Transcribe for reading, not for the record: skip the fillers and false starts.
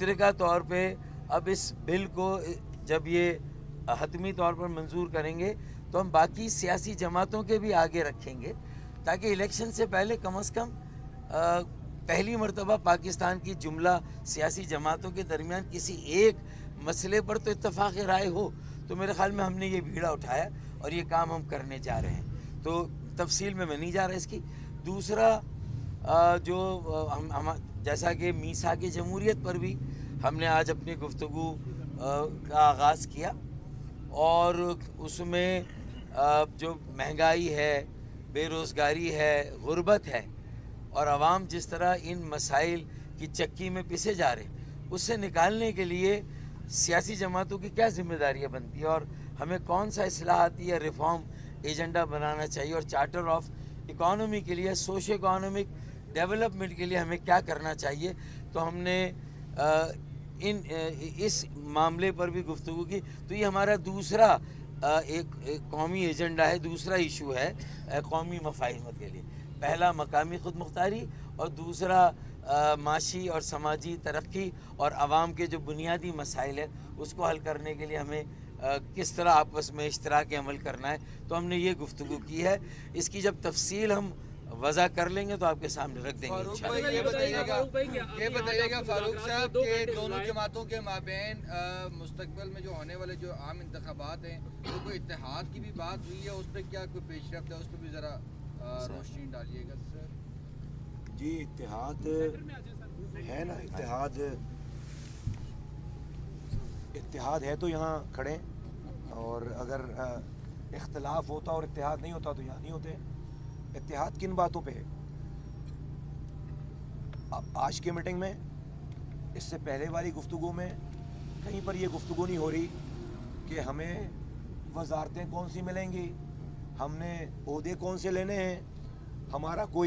مشترکہ طور پہ اب اس بل کو جب یہ حتمی طور پر منظور کریں گے تو ہم باقی سیاسی جماعتوں کے بھی آگے رکھیں گے، تاکہ الیکشن سے پہلے کم از کم پہلی مرتبہ پاکستان کی جملہ سیاسی جماعتوں کے درمیان کسی ایک مسئلے پر تو اتفاق رائے ہو۔ تو میرے خیال میں ہم نے یہ بیڑا اٹھایا اور یہ کام ہم کرنے جا رہے ہیں، تو تفصیل میں نہیں جا رہا اس کی۔ دوسرا جو جیسا کہ میثاق جمہوریت پر بھی ہم نے آج اپنی گفتگو کا آغاز کیا، اور اس میں جو مہنگائی ہے، بے روزگاری ہے، غربت ہے، اور عوام جس طرح ان مسائل کی چکی میں پسے جا رہے ہیں، اس سے نکالنے کے لیے سیاسی جماعتوں کی کیا ذمہ داریاں بنتی ہیں، اور ہمیں کون سا اصلاحاتی یا ریفارم ایجنڈا بنانا چاہیے، اور چارٹر آف اکانومی کے لیے، سوشو اکانومک ڈیولپمنٹ کے لیے ہمیں کیا کرنا چاہیے۔ تو ہم نے اس معاملے پر بھی گفتگو کی۔ تو یہ ہمارا دوسرا ایک قومی ایجنڈا ہے، دوسرا ایشو ہے قومی مفاہمت کے لیے۔ پہلا مقامی خود مختاری، اور دوسرا معاشی اور سماجی ترقی اور عوام کے جو بنیادی مسائل ہیں اس کو حل کرنے کے لیے ہمیں کس طرح آپس میں اشتراک عمل کرنا ہے۔ تو ہم نے یہ گفتگو کی ہے، اس کی جب تفصیل ہم وضع کر لیں گے تو آپ کے سامنے رکھ دیں گے انشاءاللہ۔ یہ بتائیے گا فاروق صاحب کہ دونوں جماعتوں کے مابین مستقبل میں جو ہونے والے جو عام انتخابات ہیں تو کوئی اتحاد کی بھی بات ہوئی ہے، اس پہ کیا کوئی پیش رفت ہے، اس پہ بھی ذرا روشنی ڈالیے گا سر۔ جی اتحاد ہے نا، اتحاد ہے تو یہاں کھڑے، اور اگر اختلاف ہوتا اور اتحاد نہیں ہوتا تو یہاں نہیں ہوتے۔ اتحاد کن باتوں پہ ہے؟ آج کی میٹنگ میں، اس سے پہلے والی گفتگو میں کہیں پر یہ گفتگو نہیں ہو رہی کہ ہمیں وزارتیں کون سی ملیں گی، ہم نے عہدے کون سے لینے ہیں، ہمارا کوئی